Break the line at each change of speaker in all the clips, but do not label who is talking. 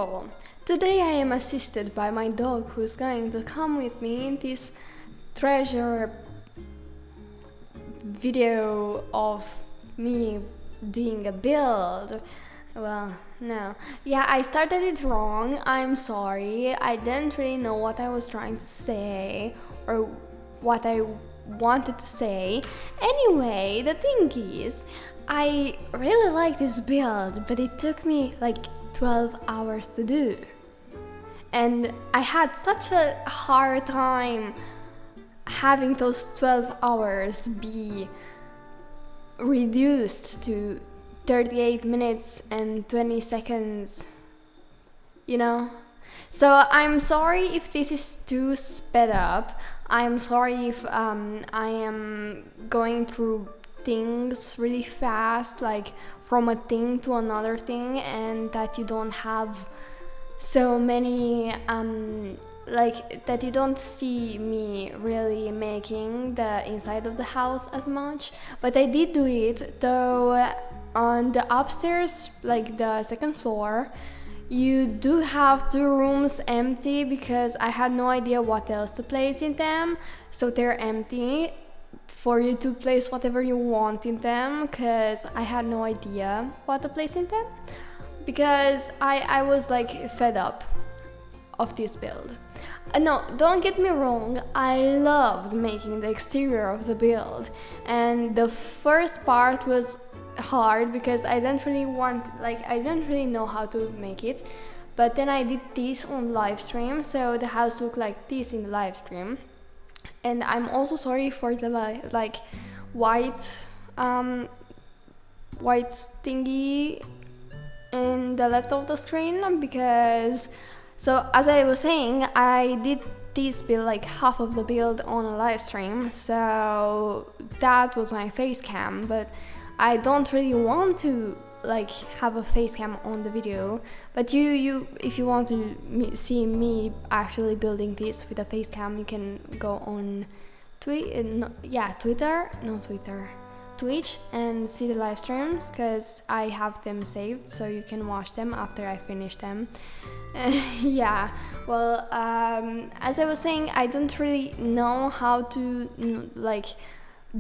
people! Today I am assisted by my dog who's going to come with me in this treasure video of me doing a build. Well, no. Yeah, I started it wrong. I'm sorry. I didn't really know what I was trying to say or what I wanted to say. Anyway, the thing is, I really like this build, but it took me like 12 hours to do. And I had such a hard time having those 12 hours be reduced to 38 minutes and 20 seconds, you know? So I'm sorry if this is too sped up. I'm sorry if I am going through things really fast, like from a thing to another thing, and that you don't have so many like that you don't see me really making the inside of the house as much. But I did do it, though. On the upstairs, like the second floor, you do have 2 rooms empty because I had no idea what else to place in them, so they're empty for you to place whatever you want in them, because I had no idea what to place in them, because I was like fed up of this build. No, don't get me wrong, I loved making the exterior of the build, and the first part was hard because I didn't really know how to make it. But then I did this on live stream, so the house looked like this in the live stream. And I'm also sorry for the white thingy in the left of the screen, because so as I was saying, I did this build, like half of the build, on a live stream, so that was my face cam. But I don't really want to like have a face cam on the video. But you if you want to see me actually building this with a face cam, you can go on Twitch and see the live streams, because I have them saved, so you can watch them after I finish them. Yeah, well, as I was saying, I don't really know how to like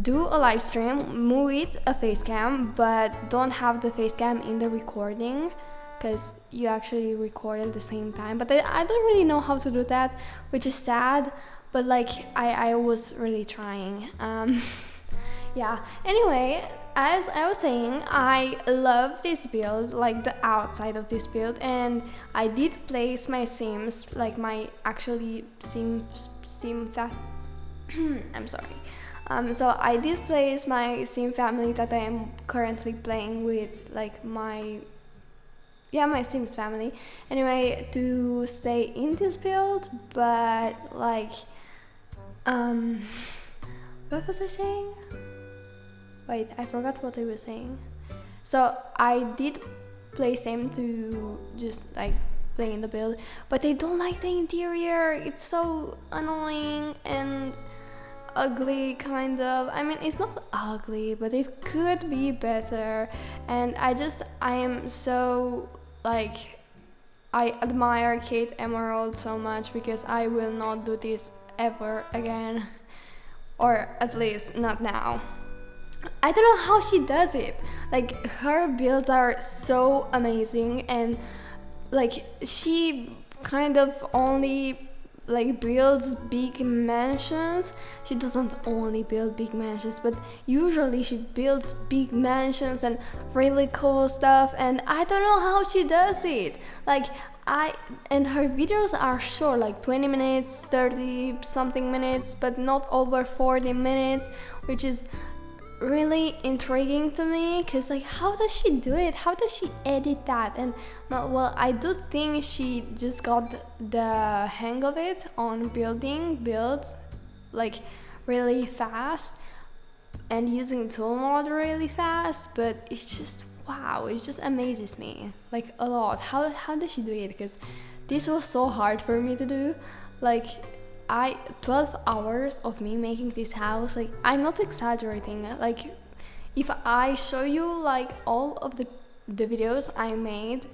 do a live stream with a face cam, but don't have the face cam in the recording, because you actually record at the same time. But I don't really know how to do that, which is sad, but like I was really trying. Yeah, anyway, as I was saying, I love this build, like the outside of this build, and I did place my sims, like my actually sim I'm sorry. So I did place my sim family that I am currently playing with, like my sims family, anyway, to stay in this build. But like what was I saying? Wait, I forgot what I was saying. So I did place them to just like play in the build, but I don't like the interior. It's so annoying and ugly, kind of. I mean, it's not ugly, but it could be better. And I am so like, I admire Kate Emerald so much, because I will not do this ever again, or at least not now. I don't know how she does it. Like, her builds are so amazing, and like she kind of only like builds big mansions. She doesn't only build big mansions, but usually she builds big mansions and really cool stuff, and I don't know how she does it. Like, and her videos are short, like 20 minutes, 30 something minutes, but not over 40 minutes, which is really intriguing to me, because like, how does she do it? How does she edit that? And well, I do think she just got the hang of it on building builds like really fast and using tool mod really fast. But it's just, wow, it just amazes me like a lot. How does she do it? Because this was so hard for me to do. Like, 12 hours of me making this house, like, I'm not exaggerating. Like, if I show you like all of the videos I made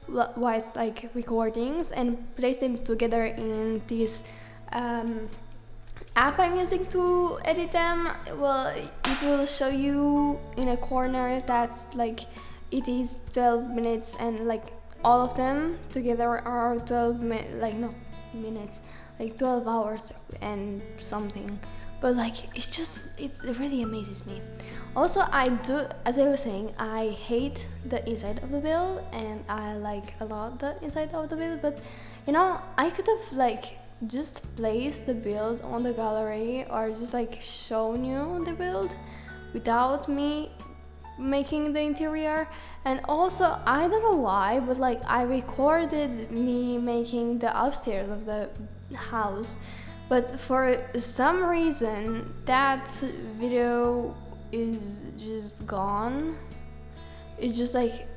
wise like recordings and place them together in this app I'm using to edit them. Well, it will show you in a corner that's like it is 12 minutes and like all of them together are 12 like not minutes, like 12 hours and something. But like it really amazes me. Also, I do, as I was saying, I hate the inside of the build and I like a lot the inside of the build, but you know, I could have like just placed the build on the gallery or just like shown you the build without me making the interior. And also, I don't know why, but like I recorded me making the upstairs of the house, but for some reason that video is just gone. It's just like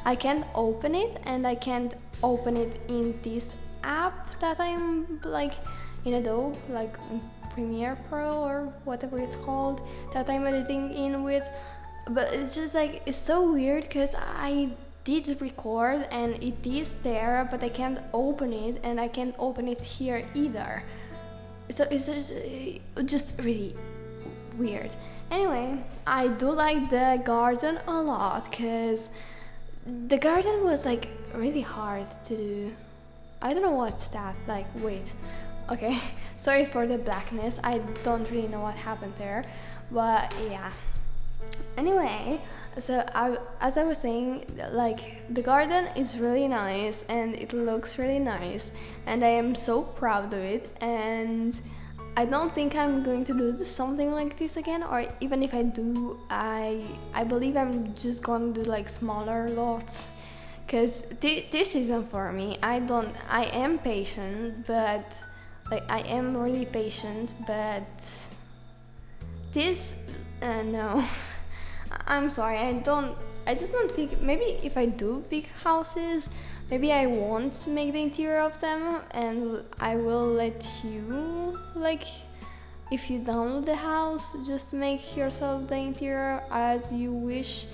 I can't open it, and I can't open it in this app that I'm like in Adobe, like in Premiere Pro or whatever it's called, that I'm editing in with. But it's just like it's so weird because I did record and it is there, but I can't open it, and I can't open it here either. So it's just really weird. Anyway, I do like the garden a lot because the garden was like really hard to do. I don't know what's that, like, wait, okay, sorry for the blackness, I don't really know what happened there, but yeah. Anyway, so as I was saying, like the garden is really nice and it looks really nice and I am so proud of it, and I don't think I'm going to do something like this again, or even if I do, I believe I'm just gonna do like smaller lots, because this isn't for me. I am patient, but like I am really patient, but this no. I'm sorry, I just don't think, maybe if I do big houses, maybe I won't make the interior of them, and I will let you, like, if you download the house, just make yourself the interior as you wish,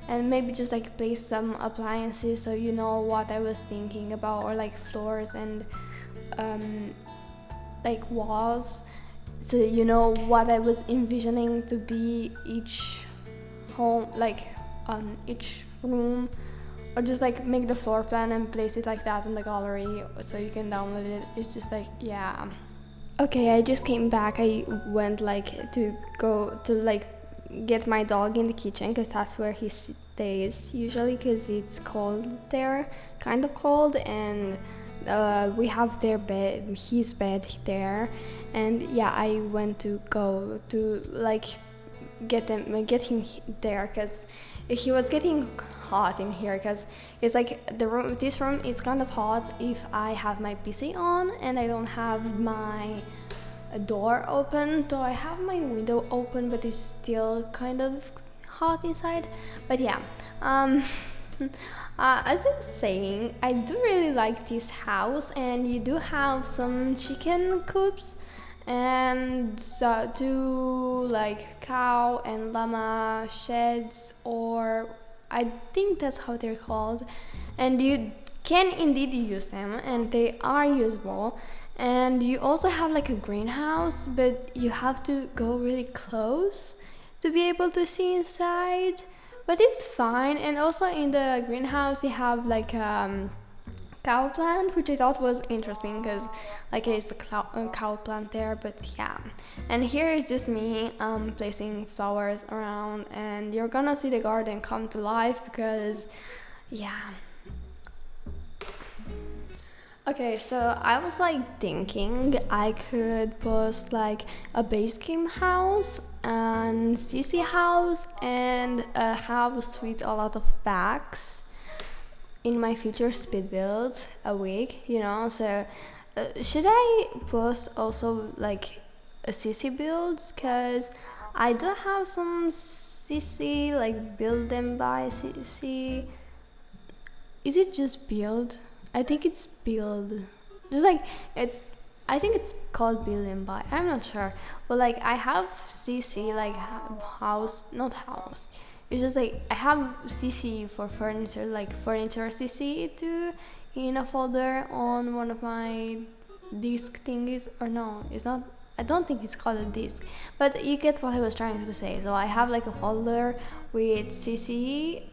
and maybe just like place some appliances so you know what I was thinking about, or like floors and like walls, so you know what I was envisioning to be each home, like each room, or just like make the floor plan and place it like that in the gallery so you can download it. It's just like, yeah. Okay, I just came back. I went like to go to like get my dog in the kitchen because that's where he stays usually, because it's cold there, kind of cold, and we have his bed there, and yeah, I went to go to like get him there because he was getting hot in here, because it's like this room is kind of hot if I have my PC on and I don't have my door open. So I have my window open, but it's still kind of hot inside. But yeah, as I was saying, I do really like this house, and you do have some chicken coops and two like cow and llama sheds, or I think that's how they're called, and you can indeed use them and they are usable. And you also have like a greenhouse, but you have to go really close to be able to see inside, but it's fine. And also in the greenhouse you have like cow plant, which I thought was interesting because like it's the cow plant there. But yeah, and here is just me placing flowers around, and you're gonna see the garden come to life because yeah. Okay, so I was like thinking I could post like a base game house and CC house and a house with a lot of packs in my future speed builds a week, you know. So should I post also like a CC builds, because I do have some CC like build them by CC. Is it just build? I think it's build, just like it. I think it's called build and buy. I'm not sure, but like I have CC like house, not house. it's just like I have CC for furniture, like furniture CC too, in a folder on one of my disk thingies. Or no, it's not, I don't think it's called a disk, but you get what I was trying to say. So I have like a folder with CC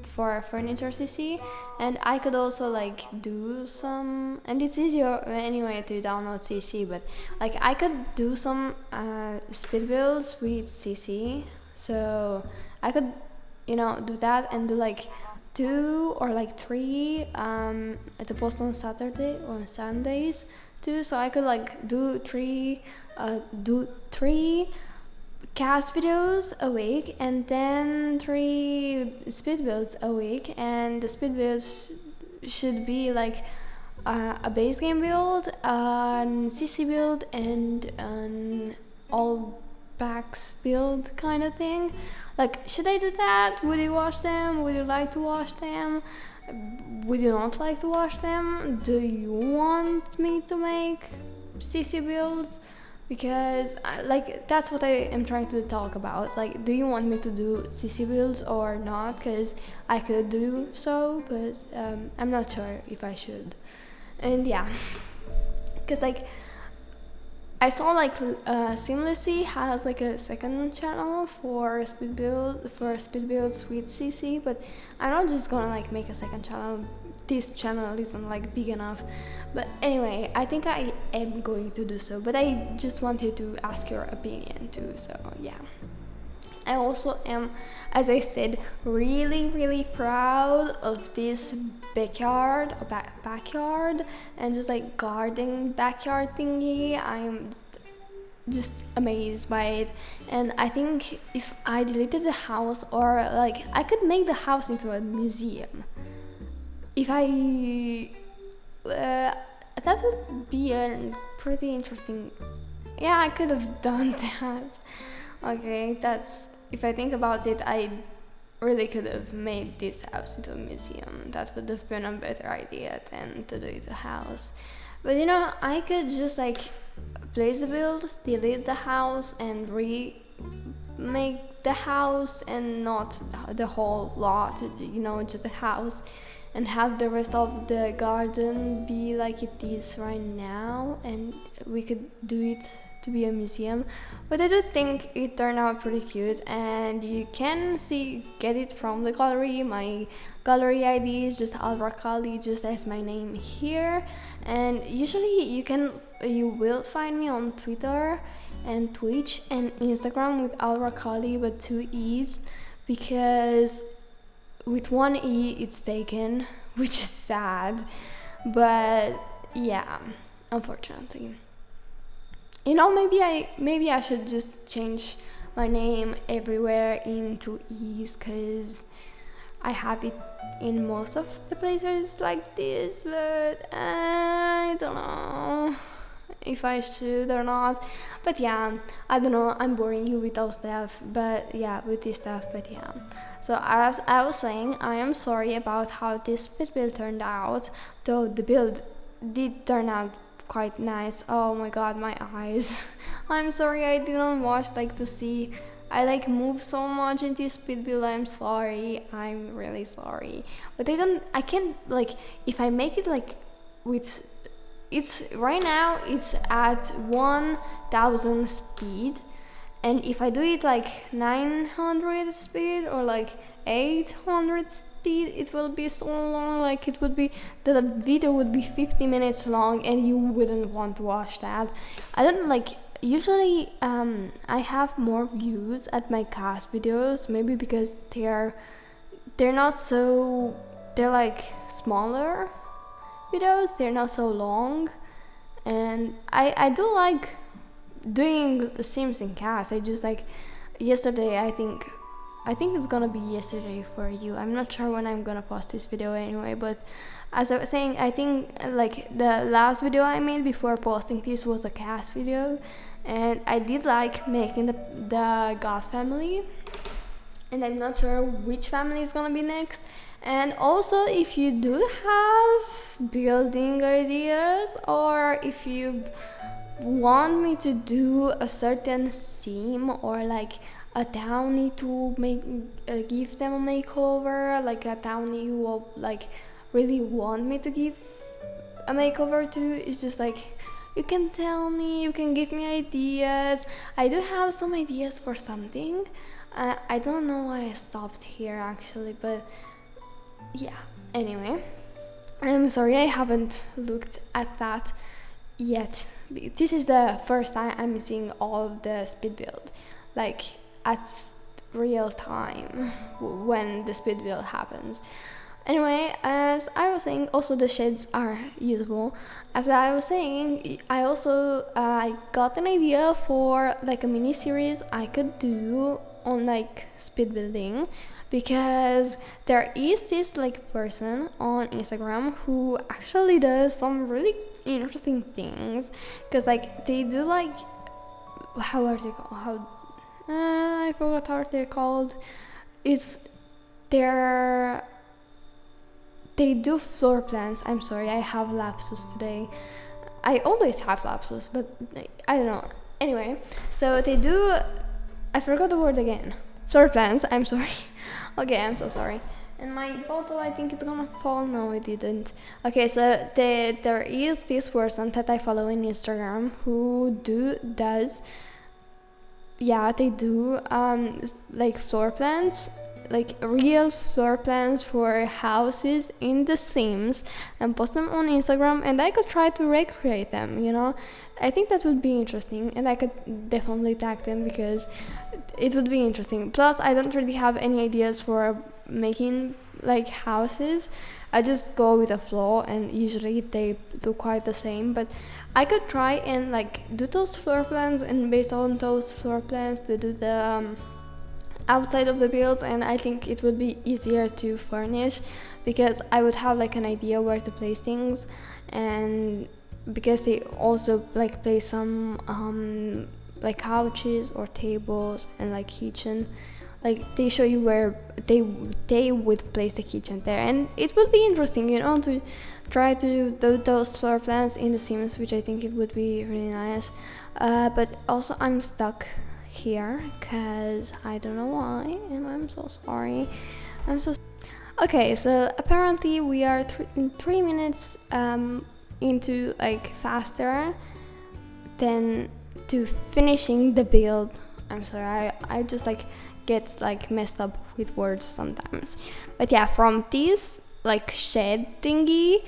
for furniture CC, and I could also like do some, and it's easier anyway to download CC, but like I could do some speed builds with CC, so I could, you know, do that and do like 2 or like 3 at the post on Saturday or Sundays too, so I could like do 3 cast videos a week and then 3 speed builds a week, and the speed builds should be like a base game build, an CC build, and an all packs build kind of thing. Like, should I do that? Would you watch them? Would you like to watch them? Would you not like to watch them? Do you want me to make CC builds? Because like that's what I am trying to talk about. Like, do you want me to do CC builds or not? Because I could do so, but I'm not sure if I should. And yeah, because like I saw like Seamlessly has like a second channel for speed builds with CC, but I'm not just gonna like make a second channel. This channel isn't like big enough. But anyway, I think I am going to do so, but I just wanted to ask your opinion too. So yeah, I also am, as I said, really proud of this backyard and just like garden backyard thingy. I'm just amazed by it, and I think if I deleted the house, or like I could make the house into a museum, if I that would be a pretty interesting. Yeah, I could have done that. Okay, that's, if I think about it, I really could have made this house into a museum. That would have been a better idea than to do it a house. But you know, I could just like place the build, delete the house, and remake the house, and not the whole lot, you know, just the house, and have the rest of the garden be like it is right now, and we could do it to be a museum. But I do think it turned out pretty cute, and you can get it from the gallery. My gallery ID is just AlraKali, just as my name here, and usually you will find me on Twitter and Twitch and Instagram with AlraKali, but 2 E's, because with 1 E it's taken, which is sad, but yeah, unfortunately. You know, maybe I should just change my name everywhere into E's, because I have it in most of the places like this, but I don't know if I should or not. But yeah, I don't know, I'm boring you with those stuff, but yeah, with this stuff, but yeah. So as I was saying, I am sorry about how this speed build turned out, though the build did turn out quite nice. Oh my god, my eyes. I'm sorry I didn't watch like to see. I like move so much in this speed build. I'm sorry. I'm really sorry. But I can't like, if I make it like with, it's right now it's at 1000 speed, and if I do it like 900 speed or like 800 speed, it will be so long. Like, it would be, the video would be 50 minutes long, and you wouldn't want to watch that. I don't like, usually I have more views at my cast videos, maybe because they're not so, they're like smaller videos, they're not so long, and I do like doing the Sims in cast. I just like, yesterday, I think it's gonna be yesterday for you. I'm not sure when I'm gonna post this video anyway, but as I was saying, I think like the last video I made before posting this was a cast video, and I did like making the God family, and I'm not sure which family is gonna be next. And also, if you do have building ideas, or if you want me to do a certain theme, or like a townie to make give them a makeover, like a townie who will like really want me to give a makeover to. It's just like, you can tell me, you can give me ideas. I do have some ideas for something. I don't know why I stopped here actually, but yeah, anyway, I'm sorry I haven't looked at that yet. This is the first time I'm seeing all of the speed build, like at real time when the speed build happens. Anyway, as I was saying, also the shades are usable. As I was saying, I also got an idea for like a mini series I could do on like speed building, because there is this like person on Instagram who actually does some really interesting things, because like they do like, how are they called? I forgot how they're called. It's their They do floor plans. I'm sorry, I have lapsus today. I always have lapsus, but I don't know. Anyway, so they do, I forgot the word again. Floor plans, I'm sorry. Okay, I'm so sorry. And my bottle, I think it's gonna fall. No, it didn't. Okay, so there is this person that I follow on Instagram who does, yeah, they do like floor plans, like real floor plans for houses in The Sims, and post them on Instagram, and I could try to recreate them, you know. I think that would be interesting, and I could definitely tag them because it would be interesting. Plus, I don't really have any ideas for making like houses. I just go with the flow, and usually they look quite the same, but I could try and like do those floor plans, and based on those floor plans to do the outside of the builds, and I think it would be easier to furnish because I would have like an idea where to place things, and because they also like place some like couches or tables and like kitchen, like they show you where they would place the kitchen there, and it would be interesting, you know, to try to do those floor plans in The Sims, which I think it would be really nice. But also I'm stuck here because I don't know why, and I'm so sorry. Okay, so apparently we are 3 minutes into like faster than to finishing the build. I'm sorry, I just like get like messed up with words sometimes. But yeah, from this like shed thingy,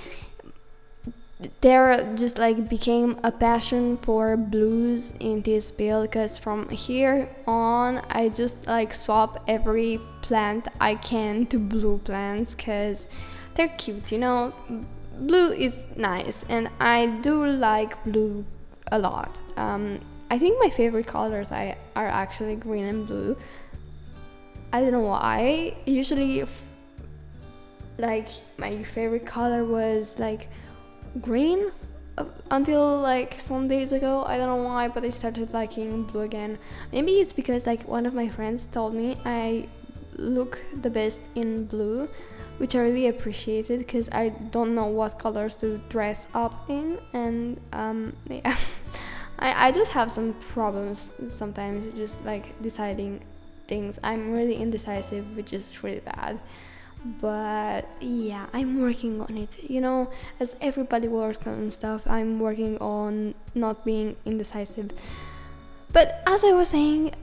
there just like became a passion for blues in this build, because from here on I just like swap every plant I can to blue plants because they're cute, you know. Blue is nice, and I do like blue a lot. I think my favorite colors are actually green and blue. I don't know why. Usually like my favorite color was like green until like some days ago. I don't know why, but I started liking blue again. Maybe it's because like one of my friends told me I look the best in blue, which I really appreciated because I don't know what colors to dress up in, and yeah. I just have some problems sometimes just like deciding things. I'm really indecisive, which is really bad. But yeah, I'm working on it, you know, as everybody works on stuff. I'm working on not being indecisive. But as I was saying,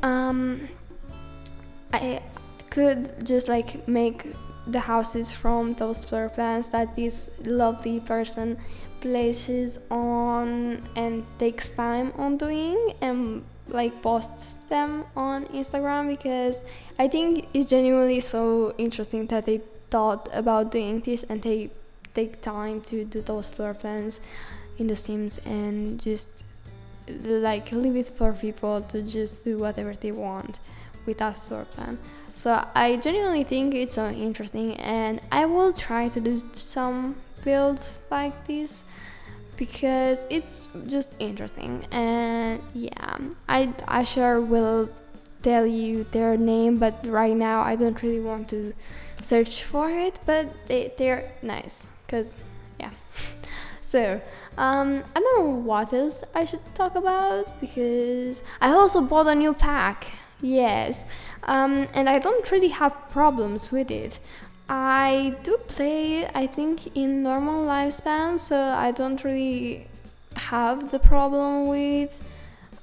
I could just like make the houses from those floor plans that this lovely person places on and takes time on doing, and like posts them on Instagram, because I think it's genuinely so interesting that they thought about doing this and they take time to do those floor plans in The Sims, and just like leave it for people to just do whatever they want with that floor plan. So I genuinely think it's so interesting, and I will try to do some builds like this because it's just interesting. And yeah, I sure will tell you their name, but right now I don't really want to search for it, but they're nice because yeah. So I don't know what else I should talk about, because I also bought a new pack. Yes, and I don't really have problems with it. I do play, I think, in normal lifespan, so I don't really have the problem with.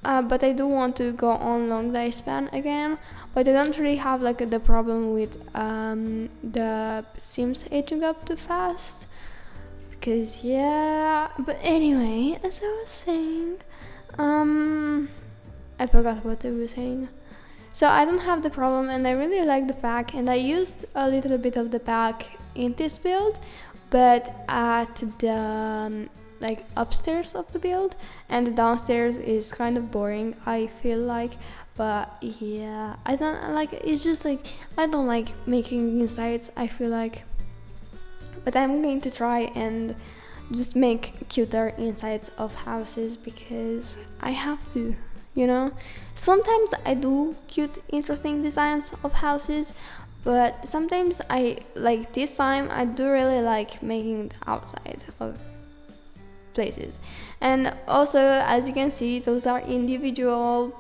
But I do want to go on long lifespan again. But I don't really have like the problem with the Sims aging up too fast. Because yeah, but anyway, as I was saying, I forgot what I was saying. So I don't have the problem, and I really like the pack, and I used a little bit of the pack in this build, but at the like upstairs of the build, and the downstairs is kind of boring, I feel like. But yeah, I don't like, it's just like I don't like making insides, I feel like. But I'm going to try and just make cuter insides of houses because I have to, you know. Sometimes I do cute, interesting designs of houses, but sometimes I, like this time, I do really like making the outside of places. And also, as you can see, those are individual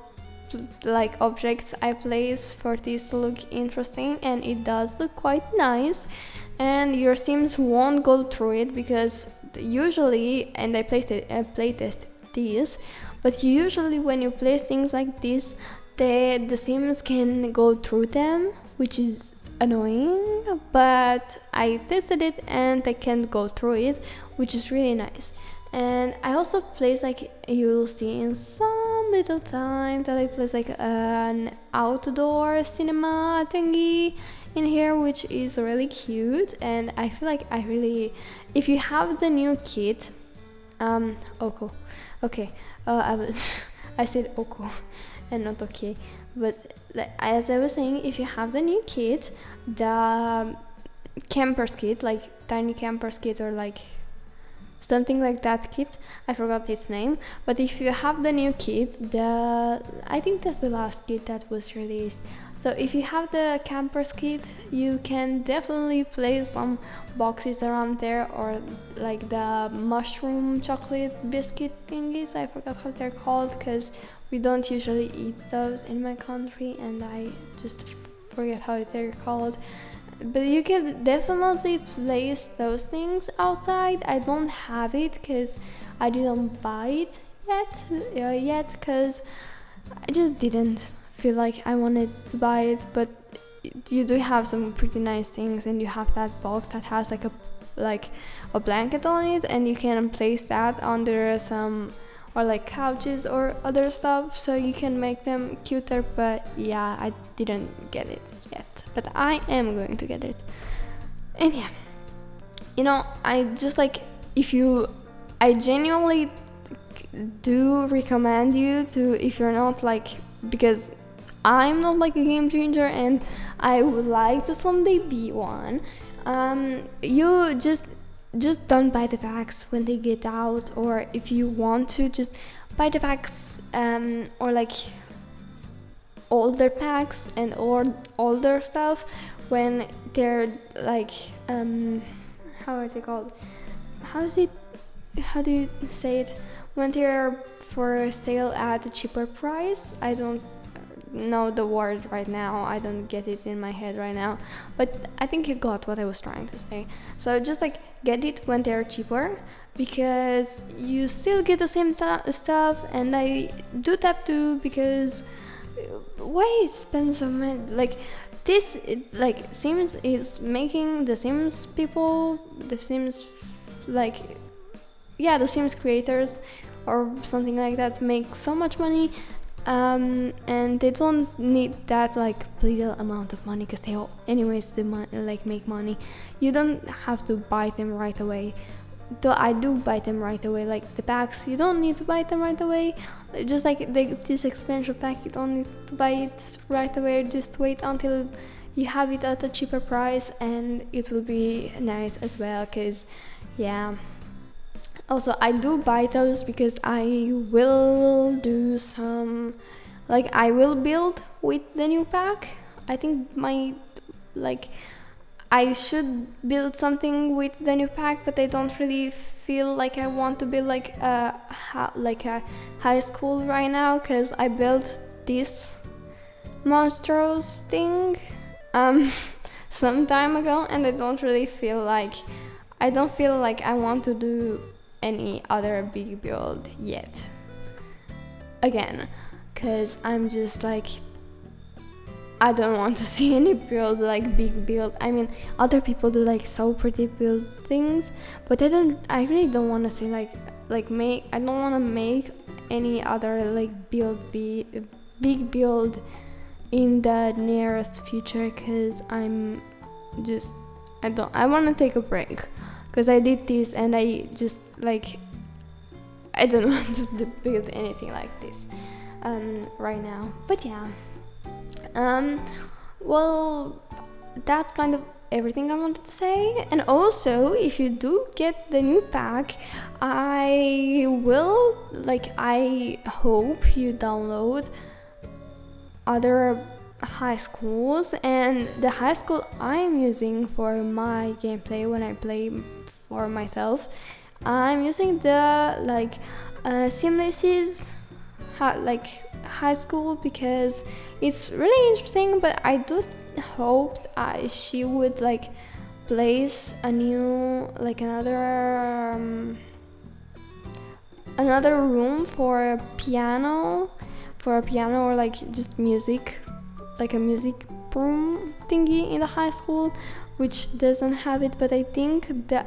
like objects I place for this to look interesting, and it does look quite nice. And your Sims won't go through it because usually, and I playtest these, but usually when you place things like this, the Sims can go through them, which is annoying, but I tested it and they can't go through it, which is really nice. And I also place, like you'll see in some little time, that I place like an outdoor cinema thingy in here, which is really cute. And I feel like I really, if you have the new kit, Oko, okay, I said Oko and not okay, but as I was saying, if you have the new kit, the campers kit, like tiny campers kit, or like something like that kit, I forgot its name, but if you have the new kit, I think that's the last kit that was released. So if you have the campers kit, you can definitely place some boxes around there, or like the mushroom chocolate biscuit thingies, I forgot how they're called because we don't usually eat those in my country and I just forget how they're called. But you can definitely place those things outside. I don't have it because I didn't buy it yet because I just didn't feel like I wanted to buy it. But you do have some pretty nice things, and you have that box that has like a blanket on it, and you can place that under some, or like couches or other stuff, so you can make them cuter. But yeah, I didn't get it yet, but I am going to get it. And yeah, you know, I just like, I genuinely do recommend you to, if you're not like, because I'm not like a game changer and I would like to someday be one, you just don't buy the packs when they get out, or if you want to, just buy the packs, or like older packs and or older stuff when they're like, how are they called? How do you say it? When they're for sale at a cheaper price. I don't know the word right now, I don't get it in my head right now, but I think you got what I was trying to say. So just like get it when they're cheaper, because you still get the same stuff, and I do that too, because why spend so much? Like this, like Sims is making the Sims people, the Sims like, yeah, the Sims creators or something like that make so much money, and they don't need that like little amount of money, because they all anyways like make money. You don't have to buy them right away. Though I do buy them right away, like the packs, you don't need to buy them right away. Just like this expansion pack, you don't need to buy it right away. Just wait until you have it at a cheaper price, and it will be nice as well, because yeah. Also, I do buy those because I will do some, like I will build with the new pack. I think I should build something with the new pack, but I don't really feel like I want to build like a high school right now, because I built this monstrous thing some time ago, and I don't feel like I want to do any other big build yet again, because I'm just like, I don't want to see any build, like big build. I mean, other people do like so pretty build things, but I really don't want to see I don't want to make any other like big build in the nearest future, because I want to take a break, because I did this and I just like, I don't want to build anything like this right now. But yeah, well, that's kind of everything I wanted to say. And also, if you do get the new pack, I hope you download other high schools, and the high school I'm using for my gameplay when I play for myself, I'm using the Seamless's high school, because it's really interesting. But I do hope she would place a new another room for a piano or just music, like a music room thingy in the high school, which doesn't have it. But I think the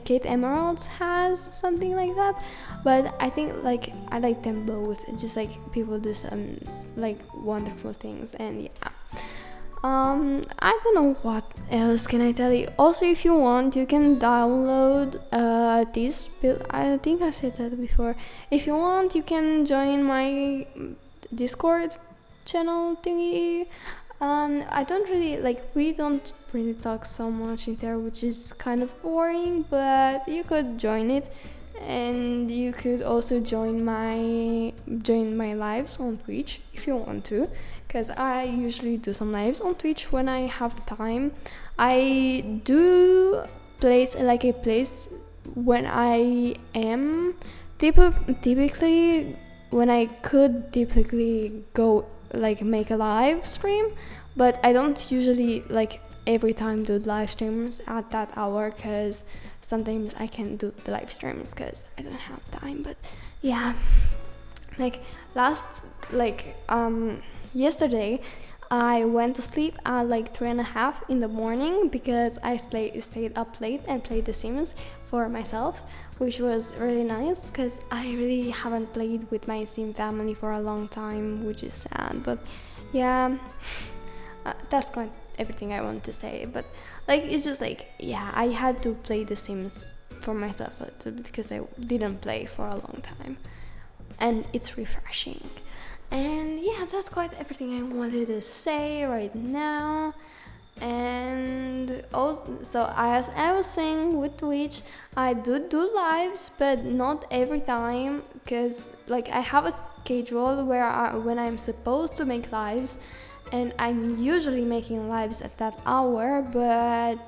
Kate Emeralds has something like that. But I think I like them both. It's just people do some wonderful things. And yeah, I don't know what else can I tell you. Also, if you want, you can download this build. I think I said that before. If you want, you can join my Discord channel thingy. I don't really we don't really talk so much in there, which is kind of boring, but you could join it. And you could also join my lives on Twitch if you want to, because I usually do some lives on Twitch when I have time. I do place a place when I am typically when I could typically go make a live stream, but I don't usually every time do live streams at that hour, because sometimes I can do the live streams because I don't have time. But yeah, yesterday I went to sleep at 3:30 in the morning, because I stayed up late and played The Sims for myself, which was really nice, because I really haven't played with my Sim family for a long time, which is sad. But yeah, that's kind of everything I want to say. But it's just yeah, I had to play The Sims for myself a little bit, because I didn't play for a long time, and it's refreshing. And yeah, that's quite everything I wanted to say right now. And also, so as I was saying with Twitch, I do lives, but not every time, because I have a schedule when I'm supposed to make lives, and I'm usually making lives at that hour. But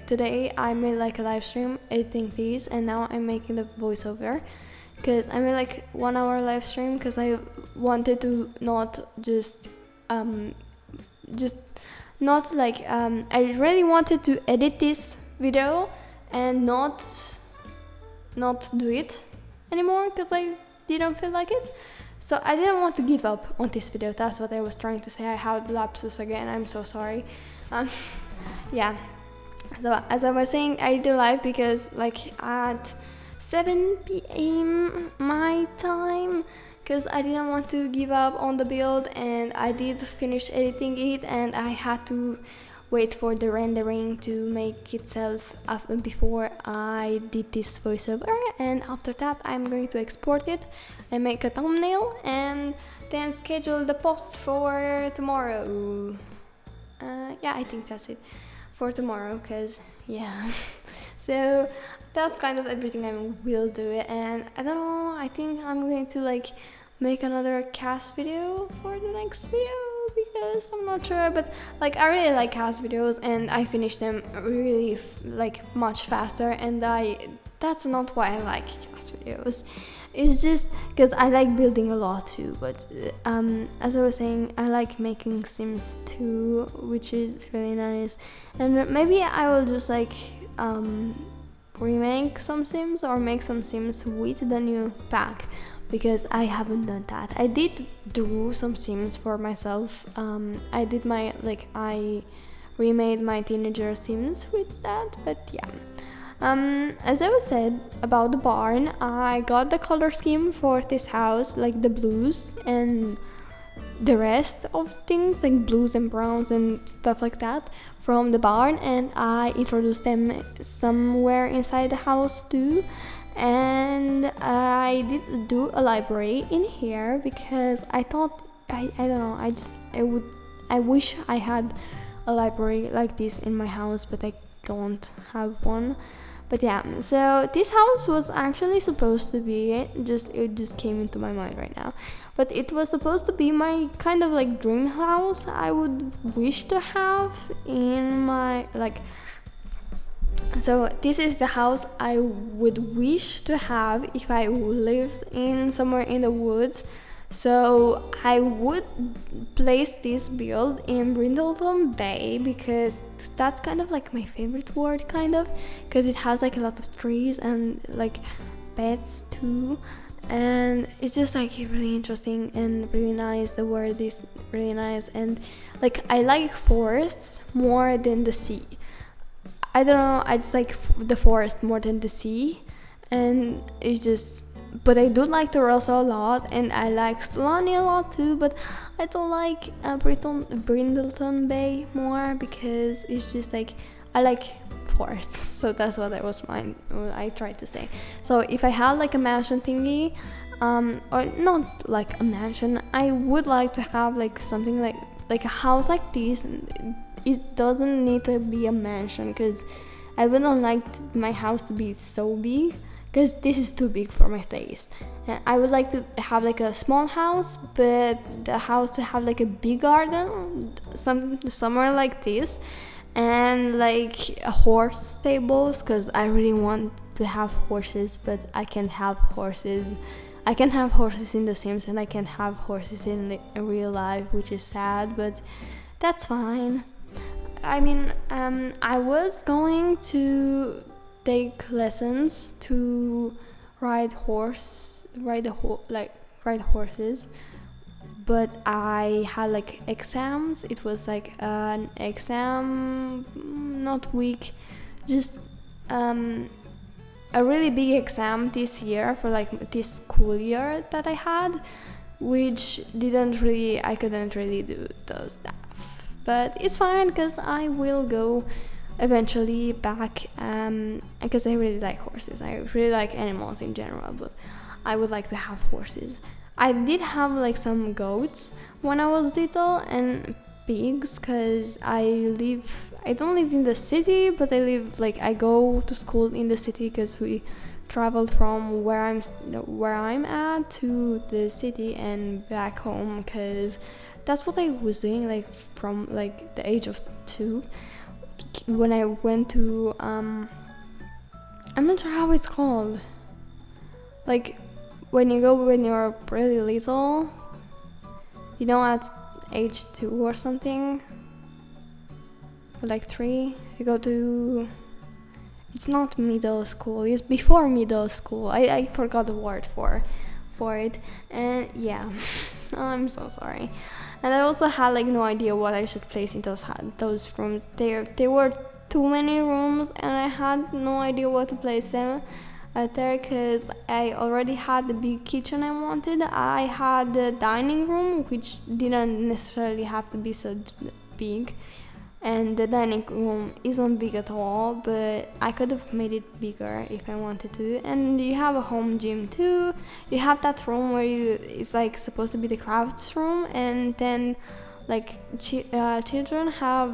today I made a live stream editing these, and now I'm making the voiceover, because I made 1 hour live stream, because I wanted to not I really wanted to edit this video and not do it anymore, because I didn't feel like it. So I didn't want to give up on this video. That's what I was trying to say. I had lapses again. I'm so sorry. Yeah. So as I was saying, I did live because at 7 p.m. my time, because I didn't want to give up on the build, and I did finish editing it, and I had to wait for the rendering to make itself up before I did this voiceover. And after that, I'm going to export it and make a thumbnail, and then schedule the post for tomorrow. Yeah, I think that's it for tomorrow, because yeah. So that's kind of everything I will do. And I don't know, I think I'm going to make another cast video for the next video, because I'm not sure. But I really like cast videos, and I finish them really much faster, and I that's not why I like cast videos. It's just because I like building a lot too. But as I was saying, I like making Sims too, which is really nice. And maybe I will just like remake some Sims or make some Sims with the new pack, because I haven't done that. I did do some Sims for myself. I did I remade my teenager Sims with that, but yeah. As I was said about the barn, I got the color scheme for this house, like the blues and the rest of things, like blues and browns and stuff like that, from the barn, and I introduced them somewhere inside the house too. And I did do a library in here because I thought, I don't know, I wish I had a library like this in my house, but I don't have one. But yeah, so this house was actually supposed to be, it just came into my mind right now, but it was supposed to be my kind of like dream house I would wish to have in my, like, so this is the house I would wish to have if I lived in somewhere in the woods. So I would place this build in Brindleton Bay, because that's kind of like my favorite word, kind of, because it has like a lot of trees and like pets too, and it's just like really interesting and really nice. The word is really nice, and like I like forests more than the sea. I don't know, I just like the forest more than the sea, and it's just, but I do like Torosa a lot, and I like Stolani a lot too, but I don't like Brindleton Bay more, because it's just like, I like forests, so that's what I tried to say. So if I had like a mansion thingy, or not like a mansion, I would like to have like something like a house like this. It doesn't need to be a mansion, because I wouldn't like my house to be so big, because this is too big for my taste. And I would like to have like a small house, but the house to have like a big garden, somewhere like this, and like a horse stables, because I really want to have horses, but I can't have horses. I can have horses in The Sims, and I can have horses in real life, which is sad, but that's fine. I mean, I was going to take lessons to ride horses, but I had like exams. It was like an exam, not week, just a really big exam this year, for like this school year that I had, which I couldn't really do those stuff. But it's fine, because I will go eventually back, because I really like horses. I really like animals in general, but I would like to have horses. I did have like some goats when I was little, and pigs, because I don't live in the city, but I go to school in the city, because we traveled from where I'm at to the city and back home, because that's what I was doing, like from like the age of 2, when I went to I'm not sure how it's called, like when you're really little, at age 2 or something, or like 3, you go to, it's not middle school, it's before middle school. I forgot the word for it, and yeah. I'm so sorry. And I also had like no idea what I should place in those rooms. There were too many rooms, and I had no idea what to place them there, because I already had the big kitchen I wanted. I had the dining room, which didn't necessarily have to be so big, and the dining room isn't big at all, but I could have made it bigger if I wanted to. And you have a home gym too. You have that room where it's like supposed to be the crafts room, and then like children have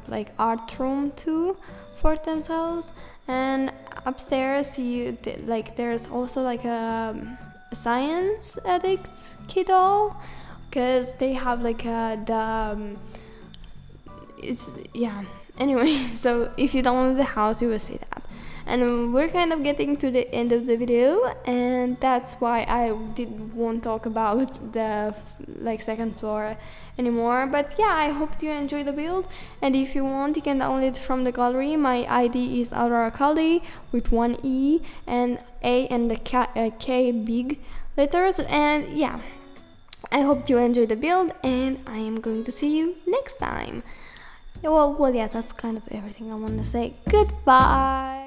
like art room too for themselves. And upstairs there's also like a science addict kiddo, because they have like Anyway, so if you download the house, you will see that. And we're kind of getting to the end of the video, and that's why I won't talk about the second floor anymore. But yeah, I hope you enjoy the build, and if you want, you can download it from the gallery. My ID is AlraKali with one E and A and the K big letters. And yeah, I hope you enjoy the build, and I am going to see you next time. Well, yeah, that's kind of everything I want to say. Goodbye.